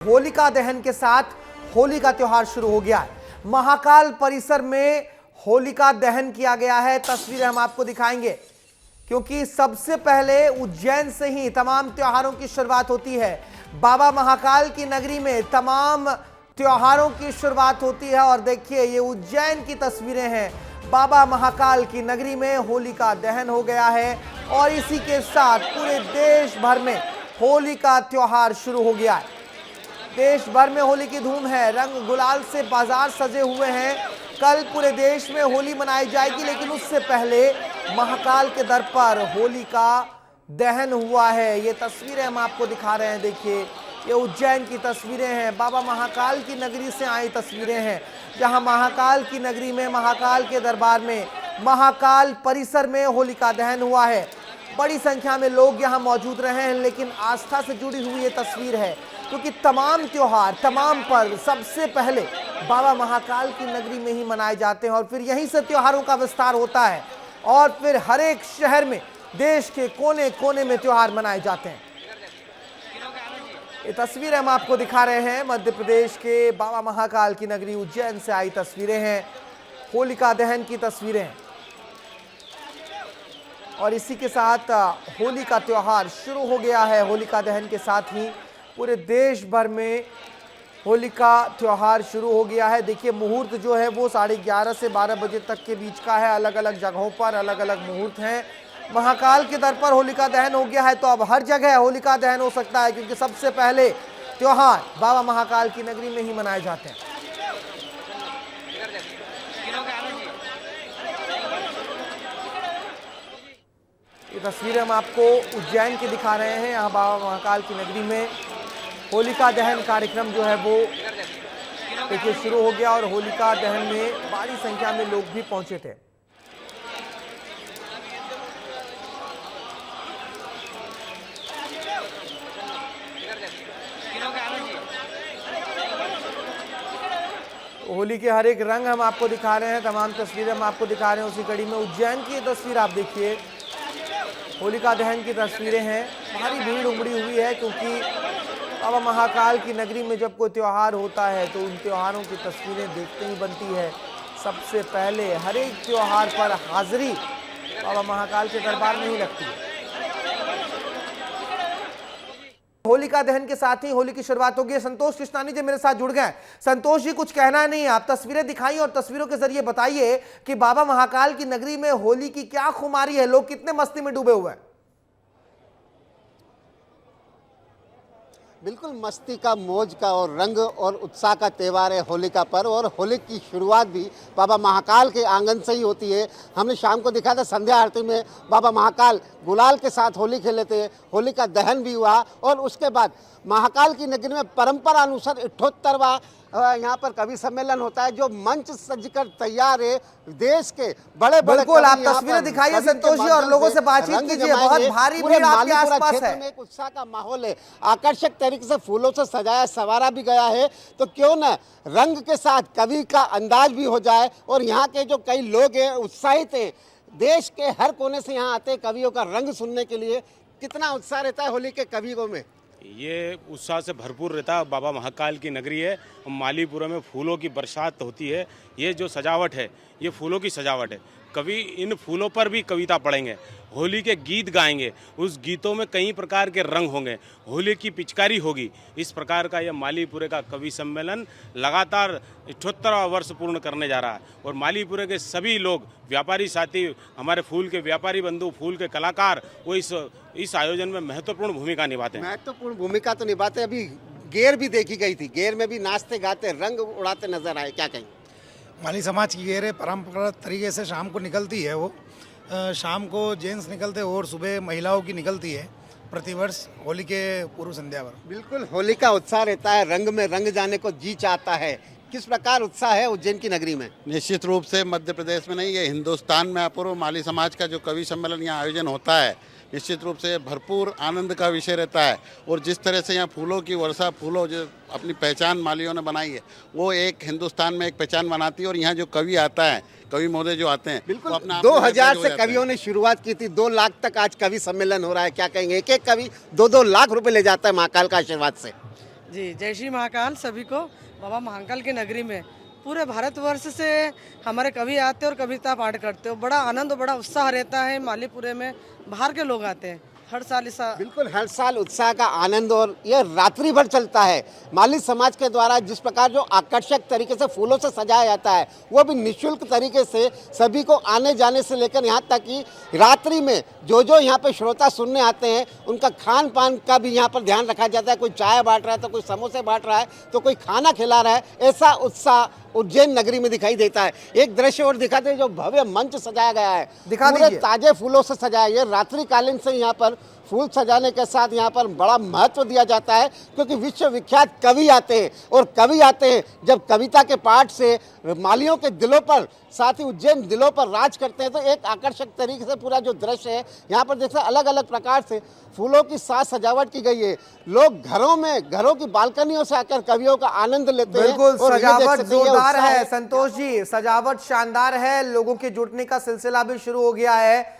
होलिका दहन के साथ होली का त्योहार शुरू हो गया है। महाकाल परिसर में होलिका दहन किया गया है। तस्वीरें हम आपको दिखाएंगे क्योंकि सबसे पहले उज्जैन से ही तमाम त्योहारों की शुरुआत होती है। बाबा महाकाल की नगरी में तमाम त्योहारों की शुरुआत होती है और देखिए ये उज्जैन की तस्वीरें हैं। बाबा महाकाल की नगरी में होलिका दहन हो गया है और इसी के साथ पूरे देश भर में होली का त्योहार शुरू हो गया है। देश भर में होली की धूम है, रंग गुलाल से बाजार सजे हुए हैं। कल पूरे देश में होली मनाई जाएगी, लेकिन उससे पहले महाकाल के दर पर होली का दहन हुआ है। ये तस्वीरें हम आपको दिखा रहे हैं। देखिए ये उज्जैन की तस्वीरें हैं, बाबा महाकाल की नगरी से आई तस्वीरें हैं, जहां महाकाल की नगरी में महाकाल के दरबार में महाकाल परिसर में होली का दहन हुआ है। बड़ी संख्या में लोग यहां मौजूद रहे हैं, लेकिन आस्था से जुड़ी हुई ये तस्वीर है क्योंकि तमाम त्योहार, तमाम पर्व सबसे पहले बाबा महाकाल की नगरी में ही मनाए जाते हैं और फिर यहीं से त्योहारों का विस्तार होता है और फिर हर एक शहर में, देश के कोने कोने में त्योहार मनाए जाते हैं। ये तस्वीरें हम आपको दिखा रहे हैं, मध्य प्रदेश के बाबा महाकाल की नगरी उज्जैन से आई तस्वीरें हैं, होलिका दहन की तस्वीरें हैं और इसी के साथ होली का त्योहार शुरू हो गया है। होलिका दहन के साथ ही पूरे देश भर में होली का त्यौहार शुरू हो गया है। देखिए मुहूर्त जो है वो 11:30 से 12 बजे तक के बीच का है। अलग अलग जगहों पर अलग अलग मुहूर्त हैं। महाकाल के दर पर होलिका दहन हो गया है तो अब हर जगह होलिका दहन हो सकता है क्योंकि सबसे पहले त्योहार बाबा महाकाल की नगरी में ही मनाए जाते हैं। ये तस्वीरें हम आपको उज्जैन की दिखा रहे हैं। यहाँ बाबा महाकाल की नगरी में होलिका दहन कार्यक्रम जो है वो देखिए शुरू हो गया और होलिका दहन में बड़ी संख्या में लोग भी पहुंचे थे। होली के हर एक रंग हम आपको दिखा रहे हैं, तमाम तस्वीरें हम आपको दिखा रहे हैं। उसी कड़ी में उज्जैन की तस्वीर आप देखिए, होलिका दहन की तस्वीरें हैं। भारी भीड़ उमड़ी हुई है क्योंकि बाबा महाकाल की नगरी में जब कोई त्यौहार होता है तो उन त्योहारों की तस्वीरें देखते ही बनती है। सबसे पहले हर एक त्योहार पर हाजिरी बाबा महाकाल के दरबार में ही लगती है। होलिका दहन के साथ ही होली की शुरुआत होगी। संतोष कृष्णानी जी मेरे साथ जुड़ गए। संतोष जी कुछ कहना नहीं, आप तस्वीरें दिखाइए और तस्वीरों के जरिए बताइए कि बाबा महाकाल की नगरी में होली की क्या खुमारी है, लोग कितने मस्ती में डूबे हुए हैं। बिल्कुल मस्ती का, मौज का और रंग और उत्साह का त्यौहार है होली का पर्व और होली की शुरुआत भी बाबा महाकाल के आंगन से ही होती है। हमने शाम को देखा था संध्या आरती में बाबा महाकाल गुलाल के साथ होली खेले थे, होली का दहन भी हुआ और उसके बाद महाकाल की नगरी में परंपरा अनुसार 78वां यहाँ पर कवि सम्मेलन होता है जो मंच सजकर तैयार है। देश के बड़े बड़े बिल्कुल आप तस्वीरें दिखाइए संतोष जी और लोगों से बातचीत कीजिए। बहुत भारी भीड़ आपके आसपास है। एक उत्साह का माहौल है, आकर्षक तरीके से फूलों से सजाया संवारा भी गया है। तो क्यों न रंग के साथ कवि का अंदाज भी हो जाए और यहाँ के जो कई लोग हैं उत्साहित हैं, देश के हर कोने से यहाँ आते हैं कवियों का रंग सुनने के लिए। कितना उत्साह रहता है होली के कवियों में? ये उत्साह से भरपूर रहता है। बाबा महाकाल की नगरी है, मालीपुरा में फूलों की बरसात होती है। ये जो सजावट है ये फूलों की सजावट है। कवि इन फूलों पर भी कविता पढ़ेंगे, होली के गीत गाएंगे, उस गीतों में कई प्रकार के रंग होंगे, होली की पिचकारी होगी। इस प्रकार का यह मालीपुरे का कवि सम्मेलन लगातार 78वां वर्ष पूर्ण करने जा रहा है और मालीपुरे के सभी लोग, व्यापारी साथी, हमारे फूल के व्यापारी बंधु, फूल के कलाकार, वो इस आयोजन में महत्वपूर्ण भूमिका निभाते हैं। महत्वपूर्ण भूमिका तो निभाते। अभी गेर भी देखी गई थी, गेर में भी नाचते गाते रंग उड़ाते नजर आए, क्या कहेंगे? माली समाज की गेर है, परंपरागत तरीके से शाम को निकलती है। वो शाम को जेंट्स निकलते और सुबह महिलाओं की निकलती है प्रतिवर्ष होली के पूर्व संध्या पर। बिल्कुल होली का उत्साह रहता है, रंग में रंग जाने को जी चाहता है। किस प्रकार उत्साह है उज्जैन की नगरी में? निश्चित रूप से मध्य प्रदेश में नहीं, ये हिंदुस्तान में अपूर्व माली समाज का जो कवि सम्मेलन यहाँ आयोजन होता है निश्चित रूप से भरपूर आनंद का विषय रहता है। और जिस तरह से यहाँ फूलों की वर्षा, फूलों जो अपनी पहचान मालियों ने बनाई है, वो एक हिंदुस्तान में एक पहचान बनाती है। और यहाँ जो कवि आता है, कवि महोदय जो आते हैं, बिल्कुल 2000 से कवियों ने शुरुआत की थी, 2 लाख तक आज कवि सम्मेलन हो रहा है। क्या कहेंगे? एक एक कवि 2-2 लाख रुपए ले जाता है महाकाल का आशीर्वाद से। जी, जय श्री महाकाल सभी को। बाबा महाकाल की नगरी में पूरे भारतवर्ष से हमारे कवि आते और कविता पाठ करते हो। बड़ा आनंद और बड़ा उत्साह रहता है। मालीपुरे में बाहर के लोग आते हैं हर साल बिल्कुल, हर साल उत्साह का आनंद, और ये रात्रि भर चलता है। माली समाज के द्वारा जिस प्रकार जो आकर्षक तरीके से फूलों से सजाया जाता है, वो भी निःशुल्क तरीके से सभी को आने जाने से लेकर यहाँ तक कि रात्रि में जो यहाँ पे श्रोता सुनने आते हैं उनका खान पान का भी यहाँ पर ध्यान रखा जाता है। कोई चाय बांट रहा है तो कोई समोसे बांट रहा है तो कोई खाना खिला रहा है। ऐसा उत्साह उज्जैन नगरी में दिखाई देता है। एक दृश्य और दिखाते हैं, जो भव्य मंच सजाया गया है दिखा पूरे दीजिए। ताजे फूलों से सजाया। ये रात्रिकालीन से यहाँ पर फूल सजाने के साथ यहाँ पर बड़ा महत्व दिया जाता है, क्योंकि विश्व विख्यात कवि आते हैं, और कवि आते हैं जब कविता के पाठ से मालियों के दिलों पर, साथ ही उज्जैन दिलों पर राज करते हैं। तो एक आकर्षक तरीके से पूरा जो दृश्य है यहाँ पर देखते हैं, अलग अलग प्रकार से फूलों की साज सजावट की गई है। लोग घरों में, घरों की बालकनियों से आकर कवियों का आनंद लेते हैं। बिल्कुल, और ये देख सजावट सकते हैं, ये जोरदार उत्साह है संतोष जी, सजावट शानदार है। लोगों के जुटने का सिलसिला भी शुरू हो गया है।